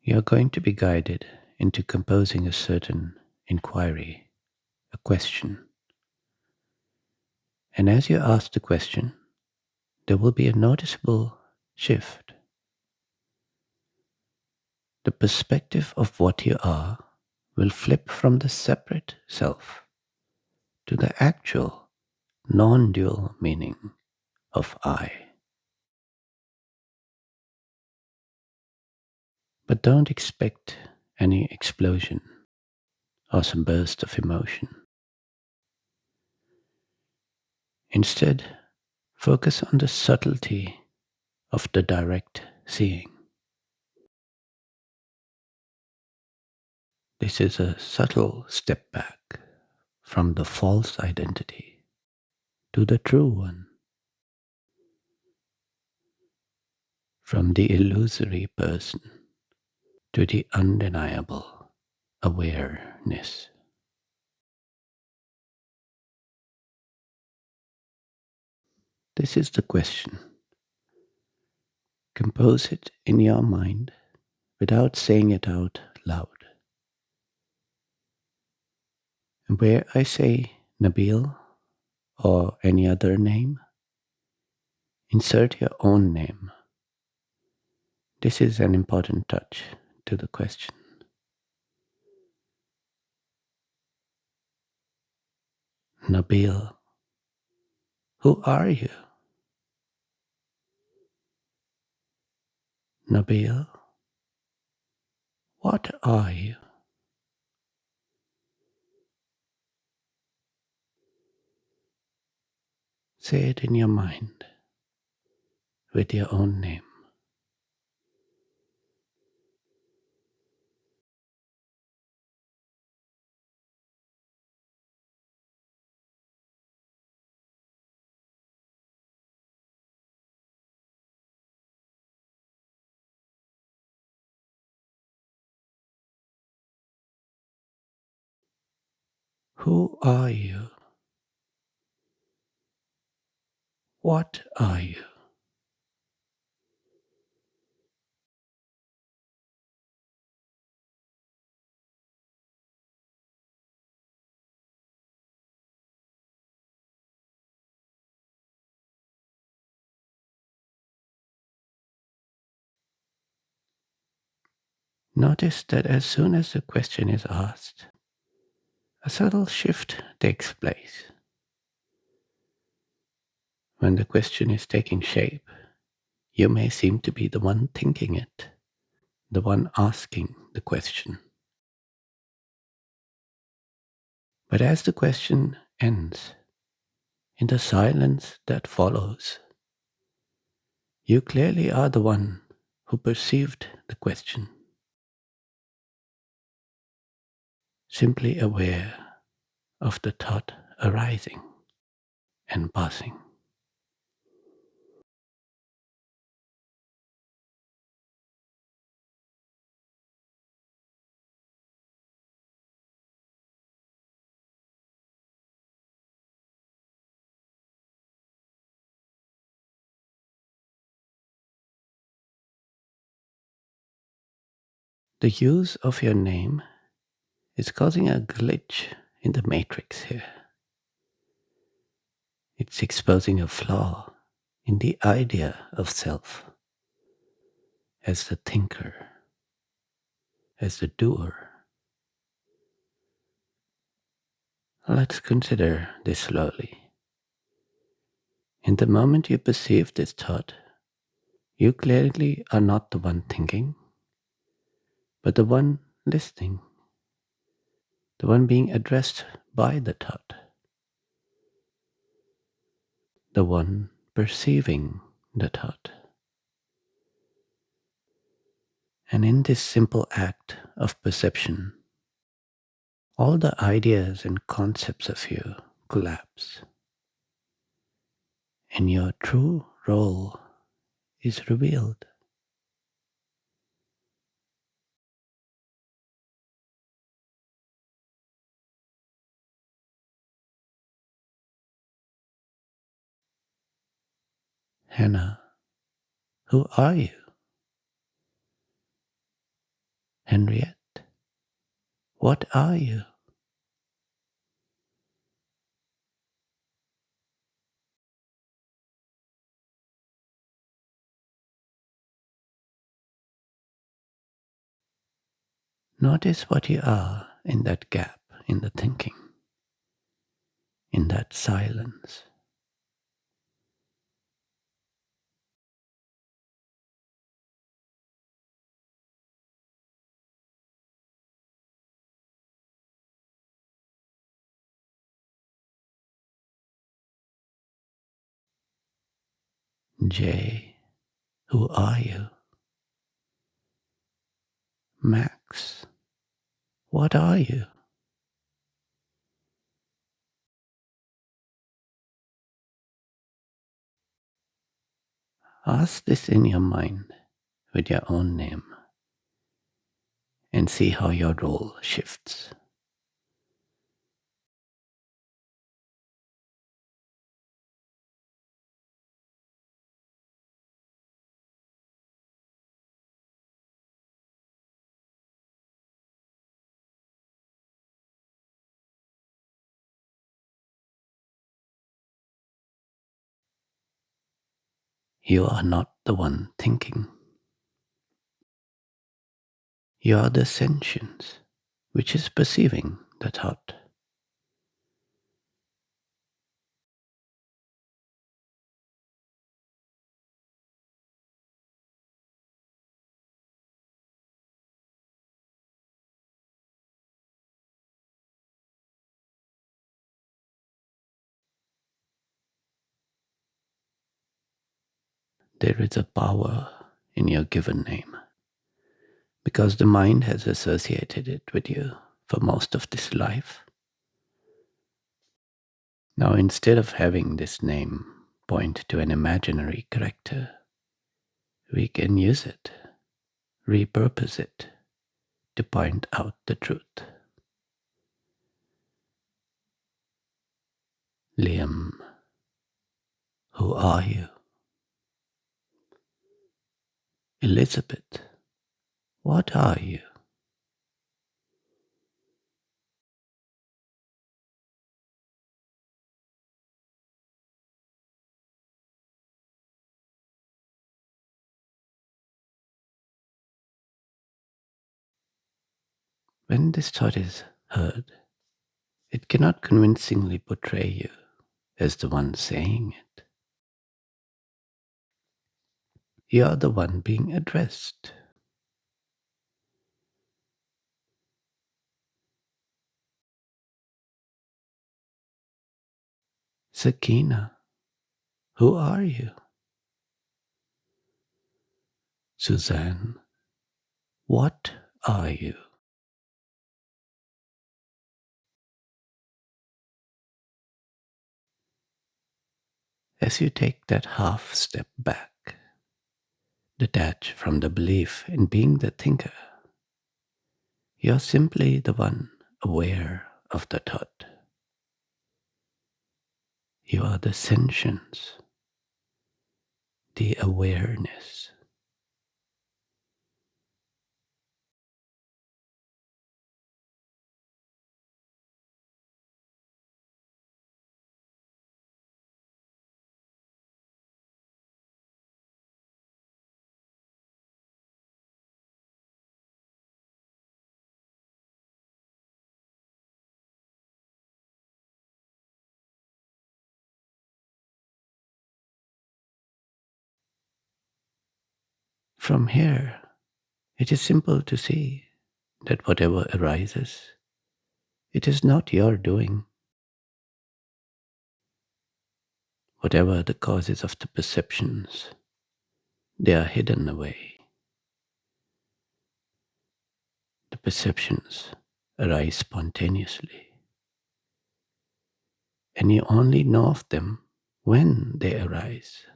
You're going to be guided into composing a certain inquiry, a question. And as you ask the question, there will be a noticeable shift. The perspective of what you are will flip from the separate self to the actual non-dual meaning of I. But don't expect any explosion or some burst of emotion. Instead, focus on the subtlety of the direct seeing. This is a subtle step back from the false identity to the true one, from the illusory person to the undeniable awareness. This is the question. Compose it in your mind without saying it out loud. And where I say Nabil or any other name, insert your own name. This is an important touch to the question. Nabil, who are you? Nabil, what are you? Say it in your mind with your own name. Who are you? What are you? Notice that as soon as the question is asked, a subtle shift takes place. When the question is taking shape, you may seem to be the one thinking it, the one asking the question. But as the question ends, in the silence that follows, you clearly are the one who perceived the question, simply aware of the thought arising and passing. The use of your name is causing a glitch in the matrix here. It's exposing a flaw in the idea of self as the thinker, as the doer. Let's consider this slowly. In the moment you perceive this thought, you clearly are not the one thinking, but the one listening, the one being addressed by the thought, the one perceiving the thought. And in this simple act of perception, all the ideas and concepts of you collapse, and your true role is revealed. Hannah, who are you? Henriette, what are you? Notice what you are in that gap in the thinking, in that silence. Jay, who are you? Max, what are you? Ask this in your mind with your own name and see how your role shifts. You are not the one thinking. You are the sentience which is perceiving the thought. There is a power in your given name because the mind has associated it with you for most of this life. Now, instead of having this name point to an imaginary character, we can use it, repurpose it to point out the truth. Liam, who are you? Elizabeth, what are you? When this thought is heard, it cannot convincingly portray you as the one saying it. You are the one being addressed. Sakina, who are you? Suzanne, what are you? As you take that half step back, detach from the belief in being the thinker, you're simply the one aware of the thought. You are the sentience, the awareness. From here, it is simple to see that whatever arises, it is not your doing. Whatever the causes of the perceptions, they are hidden away. The perceptions arise spontaneously, and you only know of them when they arise.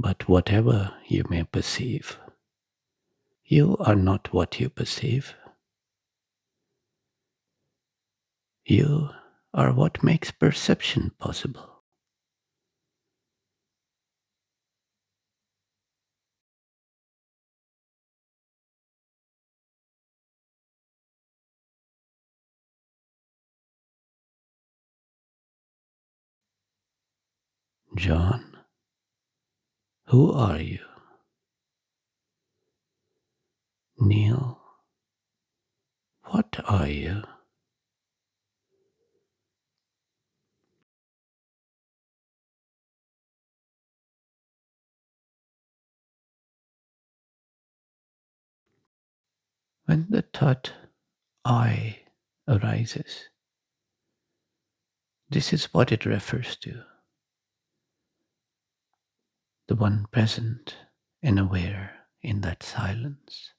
But whatever you may perceive, you are not what you perceive. You are what makes perception possible. John, who are you? Neil, what are you? When the thought I arises, this is what it refers to: the one present and aware in that silence.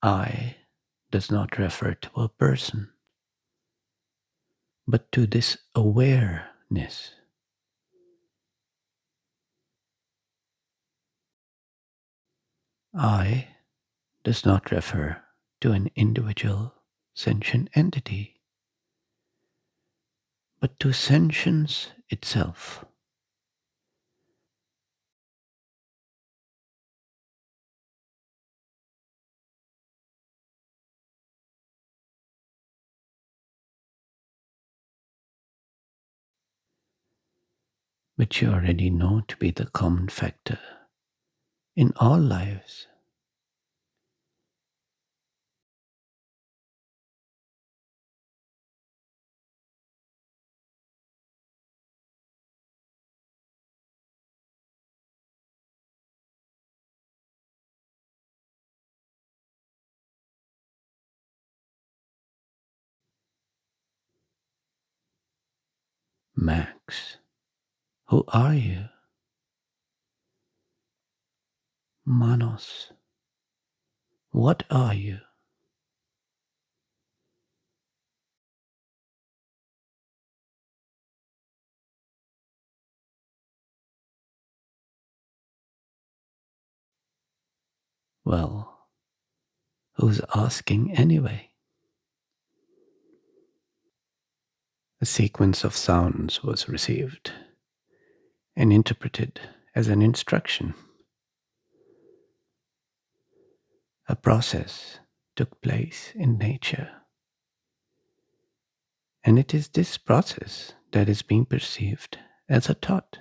I does not refer to a person, but to this awareness. I does not refer to an individual sentient entity, but to sentience itself. Which you already know to be the common factor in all lives. Max, who are you? Manos, what are you? Well, who's asking anyway? A sequence of sounds was received and interpreted as an instruction. A process took place in nature, and it is this process that is being perceived as a thought.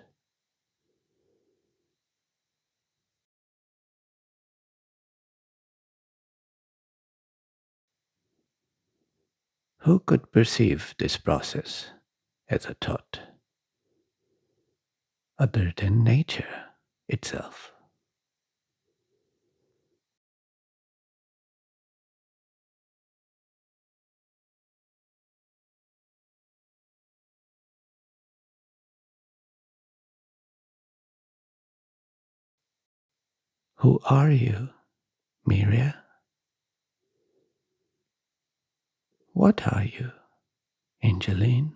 Who could perceive this process as a thought other than nature itself? Who are you, Miria? What are you, Angeline?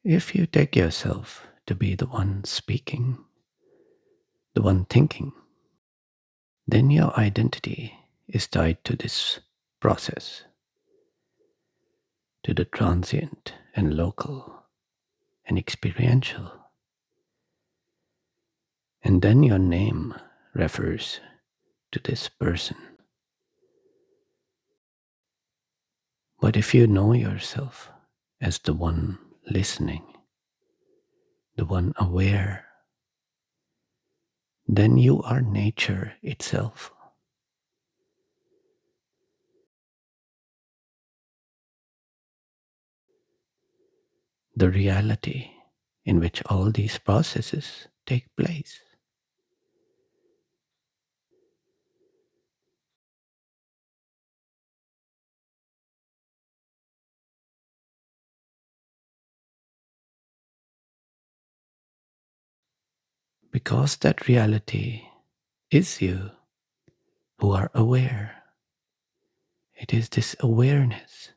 If you take yourself to be the one speaking, the one thinking, then your identity is tied to this process, to the transient and local and experiential. And then your name refers to this person. But if you know yourself as the one listening, the one aware, then you are nature itself. The reality in which all these processes take place. Because that reality is you who are aware. It is this awareness,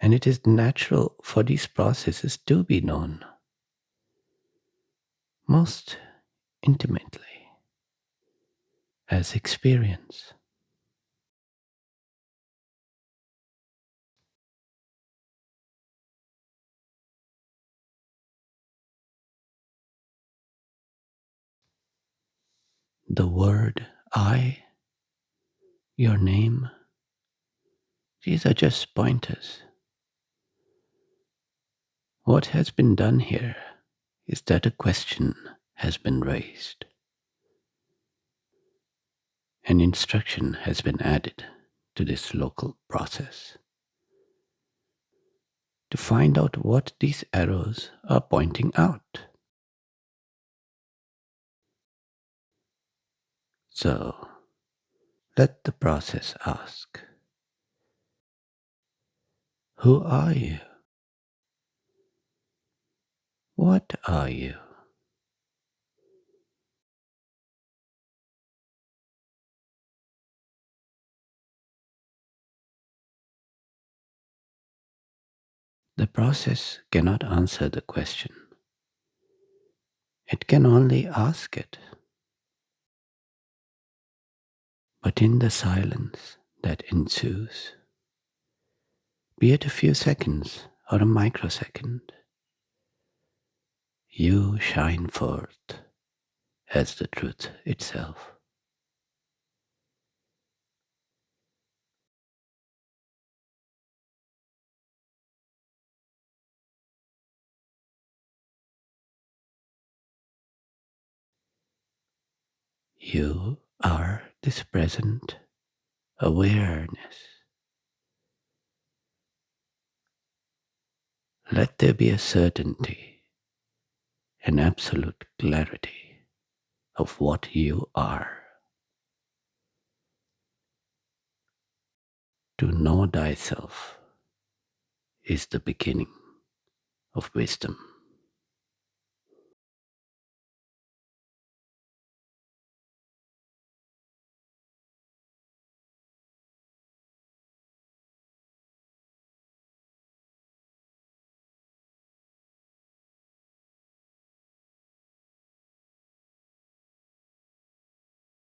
and it is natural for these processes to be known most intimately as experience. The word I, your name, these are just pointers. What has been done here is that a question has been raised. An instruction has been added to this local process to find out what these arrows are pointing out. So, let the process ask, who are you? What are you? The process cannot answer the question. It can only ask it. But in the silence that ensues, be it a few seconds or a microsecond, you shine forth as the truth itself. You are this present awareness. Let there be a certainty, an absolute clarity of what you are. To know thyself is the beginning of wisdom.